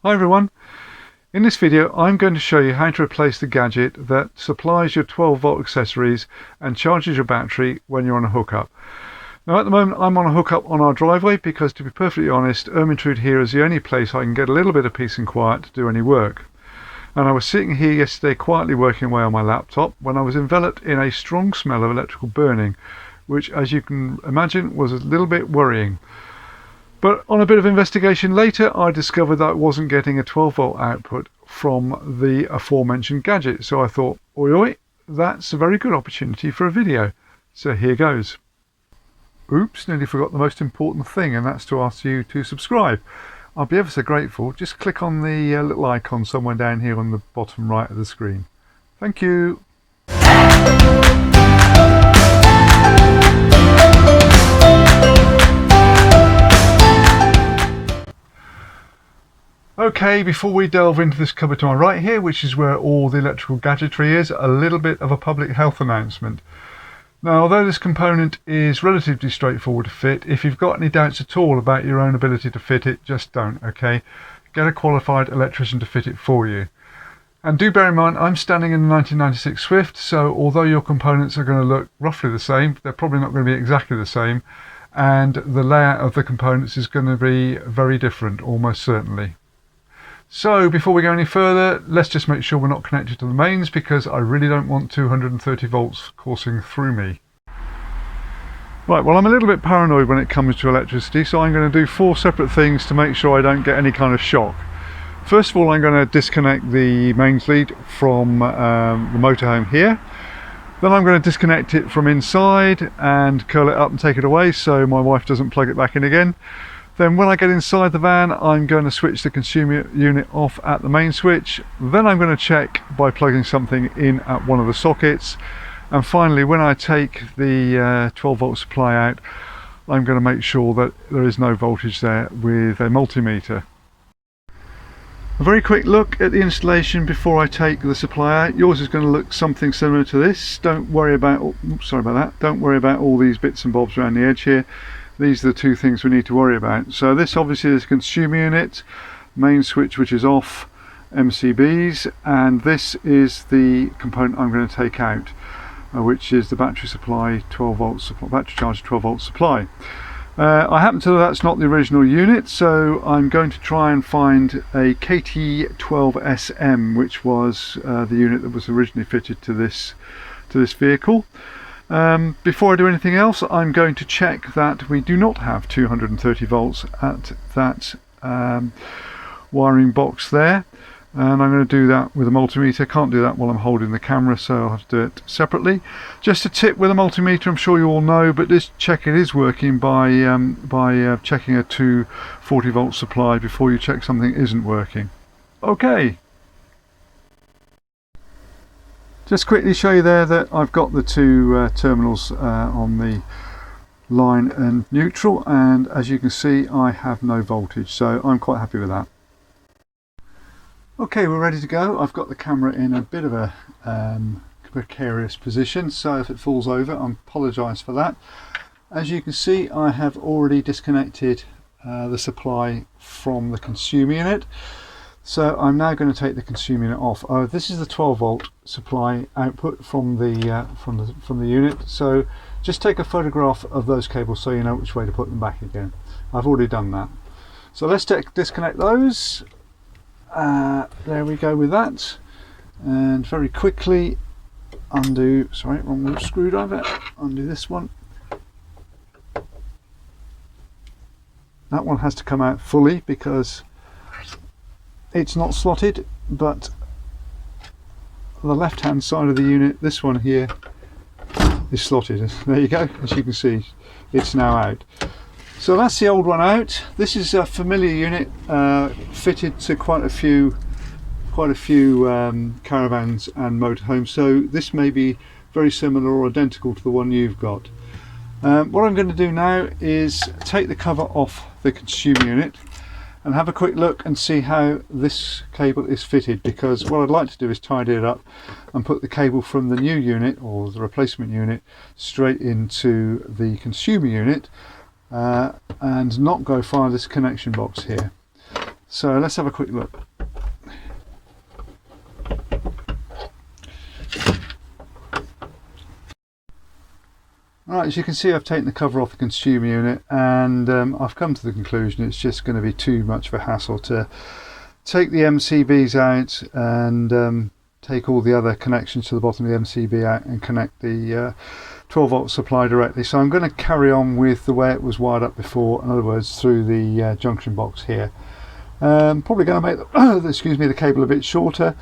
Hi everyone, in this video I'm going to show you how to replace the gadget that supplies your 12 volt accessories and charges your battery when you're on a hookup. Now at the moment I'm on a hookup on our driveway because, to be perfectly honest, Ermintrude here is the only place I can get a little bit of peace and quiet to do any work. And I was sitting here yesterday quietly working away on my laptop when I was enveloped in a strong smell of electrical burning, which, as you can imagine, was a little bit worrying. But on a bit of investigation later, I discovered that I wasn't getting a 12 volt output from the aforementioned gadget. So I thought, oi, that's a very good opportunity for a video. So here goes. Oops, nearly forgot the most important thing, and that's to ask you to subscribe. I'll be ever so grateful. Just click on the little icon somewhere down here on the bottom right of the screen. Thank you. Okay, before we delve into this cupboard to my right here, which is where all the electrical gadgetry is, a little bit of a public health announcement. Now, although this component is relatively straightforward to fit, if you've got any doubts at all about your own ability to fit it, just don't, okay? Get a qualified electrician to fit it for you. And do bear in mind, I'm standing in the 1996 Swift, so although your components are going to look roughly the same, they're probably not going to be exactly the same, and the layout of the components is going to be very different, almost certainly. So before we go any further, let's just make sure we're not connected to the mains, because I really don't want 230 volts coursing through me. Right, well, I'm a little bit paranoid when it comes to electricity, so I'm going to do 4 separate things to make sure I don't get any kind of shock. First of all, I'm going to disconnect the mains lead from the motorhome here. Then I'm going to disconnect it from inside and curl it up and take it away so my wife doesn't plug it back in again. Then when I get inside the van, I'm going to switch the consumer unit off at the main switch. Then I'm going to check by plugging something in at one of the sockets. And finally, when I take the 12 volt supply out, I'm going to make sure that there is no voltage there with a multimeter. A very quick look at the installation before I take the supply out. Yours is going to look something similar to this. Don't worry about, Don't worry about all these bits and bobs around the edge here. These are the 2 things we need to worry about. So this obviously is a consumer unit, main switch which is off, MCBs, and this is the component I'm going to take out, which is the battery supply 12 volt supply, battery charge 12 volt supply. I happen to know that's not the original unit, so I'm going to try and find a KT12SM, which was the unit that was originally fitted to this vehicle. Before I do anything else, I'm going to check that we do not have 230 volts at that wiring box there, and I'm going to do that with a multimeter. Can't do that while I'm holding the camera, so I'll have to do it separately. Just a tip with a multimeter, I'm sure you all know, but just check it is working by checking a 240 volt supply before you check something isn't working. Okay. Just quickly show you there that I've got the 2 terminals on the line and neutral, and as you can see I have no voltage, so I'm quite happy with that. Okay, we're ready to go. I've got the camera in a bit of a precarious position, so if it falls over, I apologise for that. As you can see, I have already disconnected the supply from the consumer unit. So I'm now going to take the consumer unit off. This is the 12 volt supply output from the unit. So just take a photograph of those cables so you know which way to put them back again. I've already done that. So let's disconnect those. There we go with that. And very quickly undo. Sorry, wrong screwdriver. Undo this one. That one has to come out fully because it's not slotted, but the left hand side of the unit, this one here, is slotted. There you go, as you can see it's now out. So that's the old one out. This is a familiar unit fitted to quite a few caravans and motorhomes, so this may be very similar or identical to the one you've got. What I'm going to do now is take the cover off the consumer unit and have a quick look and see how this cable is fitted, because what I'd like to do is tidy it up and put the cable from the new unit or the replacement unit straight into the consumer unit and not go via this connection box here. So let's have a quick look. Right, as you can see, I've taken the cover off the consumer unit, and I've come to the conclusion it's just going to be too much of a hassle to take the MCBs out and take all the other connections to the bottom of the MCB out and connect the 12 volt supply directly. So I'm going to carry on with the way it was wired up before, in other words through the junction box here. Probably going to make the, excuse me, the cable a bit shorter.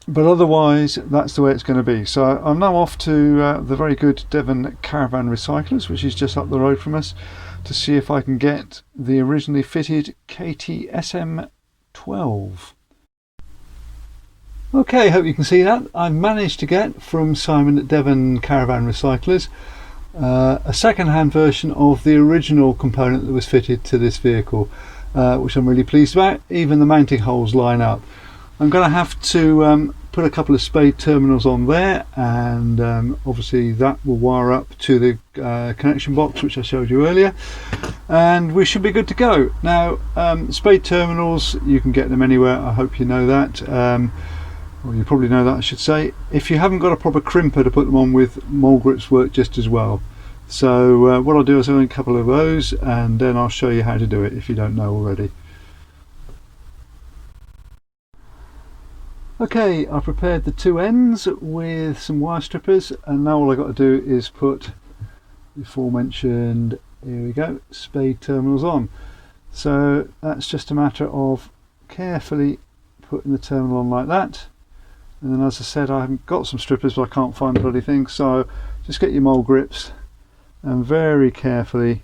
But otherwise that's the way it's going to be. So I'm now off to the very good Devon Caravan Recyclers, which is just up the road from us, to see if I can get the originally fitted KTSM12. Okay, hope you can see that. I managed to get from Simon at Devon Caravan Recyclers a second-hand version of the original component that was fitted to this vehicle, which I'm really pleased about. Even the mounting holes line up. I'm going to have to put a couple of spade terminals on there, and obviously that will wire up to the connection box which I showed you earlier, and we should be good to go. Now spade terminals, you can get them anywhere. I hope you know that, or you probably know that, I should say. If you haven't got a proper crimper to put them on with, mold grips work just as well. So what I'll do is I'll own a couple of those, and then I'll show you how to do it if you don't know already. Okay, I prepared the two ends with some wire strippers, and now all I've got to do is put the aforementioned, here we go, spade terminals on. So that's just a matter of carefully putting the terminal on like that, and then, as I said, I haven't got some strippers but I can't find the bloody thing, so just get your mold grips and very carefully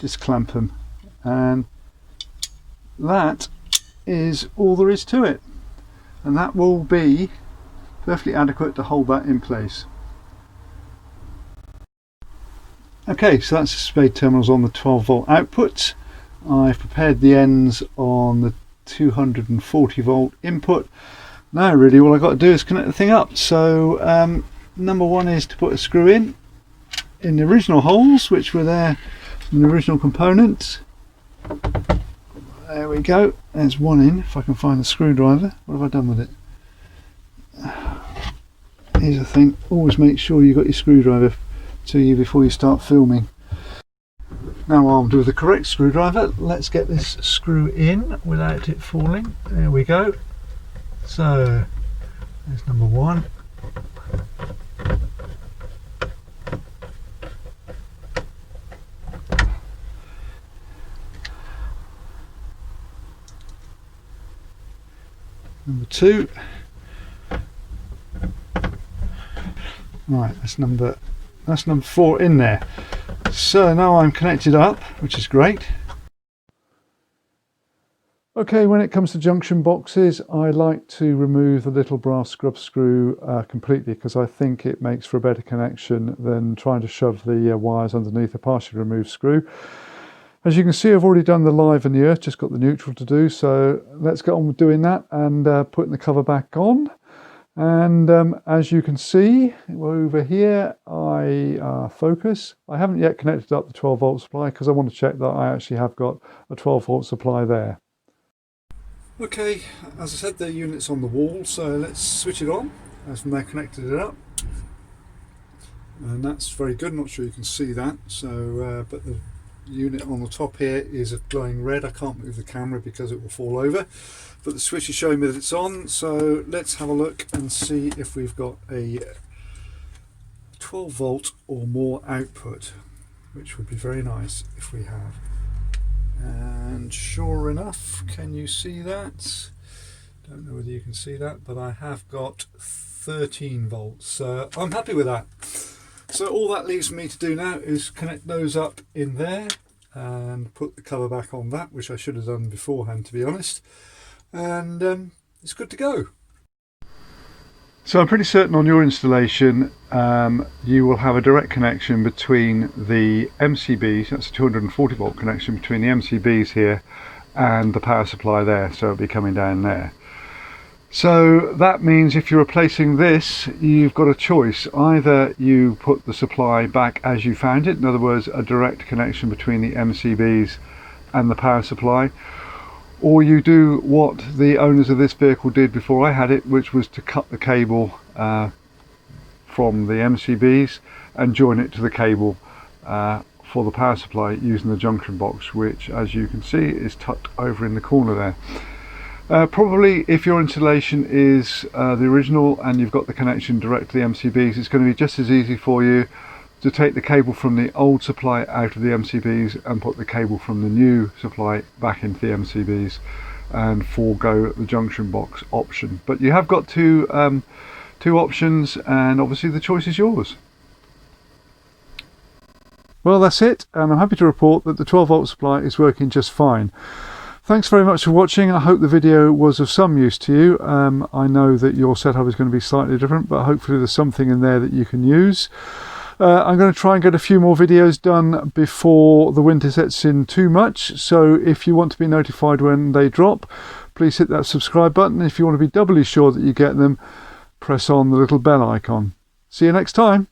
just clamp them, and that is all there is to it. And that will be perfectly adequate to hold that in place. Okay, so that's the spade terminals on the 12 volt output. I've prepared the ends on the 240 volt input. Now really all I've got to do is connect the thing up. So number one is to put a screw in the original holes which were there in the original components. There we go, there's one in. If I can find the screwdriver. What have I done with it? Here's the thing, always make sure you've got your screwdriver to you before you start filming. Now armed with the correct screwdriver, let's get this screw in without it falling. There we go. So there's number one. Number two. Right, that's number 4 in there. So now I'm connected up, which is great. Okay, when it comes to junction boxes, I like to remove the little brass scrub screw completely, because I think it makes for a better connection than trying to shove the wires underneath a partially removed screw. As you can see, I've already done the live and the earth, just got the neutral to do, so let's get on with doing that and putting the cover back on. And as you can see over here, I focus. I haven't yet connected up the 12 volt supply because I want to check that I actually have got a 12 volt supply there. Okay, as I said, the unit's on the wall, so let's switch it on. As from there, connected it up, and that's very good. I'm not sure you can see that, so but the unit on the top here is glowing red. I can't move the camera because it will fall over, but the switch is showing me that it's on. So let's have a look and see if we've got a 12 volt or more output, which would be very nice if we have. And sure enough, can you see that? Don't know whether you can see that, but I have got 13 volts, so I'm happy with that. So all that leaves me to do now is connect those up in there and put the cover back on that, which I should have done beforehand, to be honest, and it's good to go. So I'm pretty certain on your installation you will have a direct connection between the MCBs, that's a 240 volt connection between the MCBs here and the power supply there, so it'll be coming down there. So that means if you're replacing this, you've got a choice. Either you put the supply back as you found it, in other words a direct connection between the MCBs and the power supply, or you do what the owners of this vehicle did before I had it, which was to cut the cable from the MCBs and join it to the cable for the power supply using the junction box, which, as you can see, is tucked over in the corner there. Probably if your installation is the original and you've got the connection direct to the MCBs, it's going to be just as easy for you to take the cable from the old supply out of the MCBs and put the cable from the new supply back into the MCBs and forego the junction box option. But you have got two options, and obviously the choice is yours. Well, that's it, and I'm happy to report that the 12-volt supply is working just fine. Thanks very much for watching. I hope the video was of some use to you. I know that your setup is going to be slightly different, but hopefully there's something in there that you can use. I'm going to try and get a few more videos done before the winter sets in too much, so if you want to be notified when they drop, please hit that subscribe button. If you want to be doubly sure that you get them, press on the little bell icon. See you next time.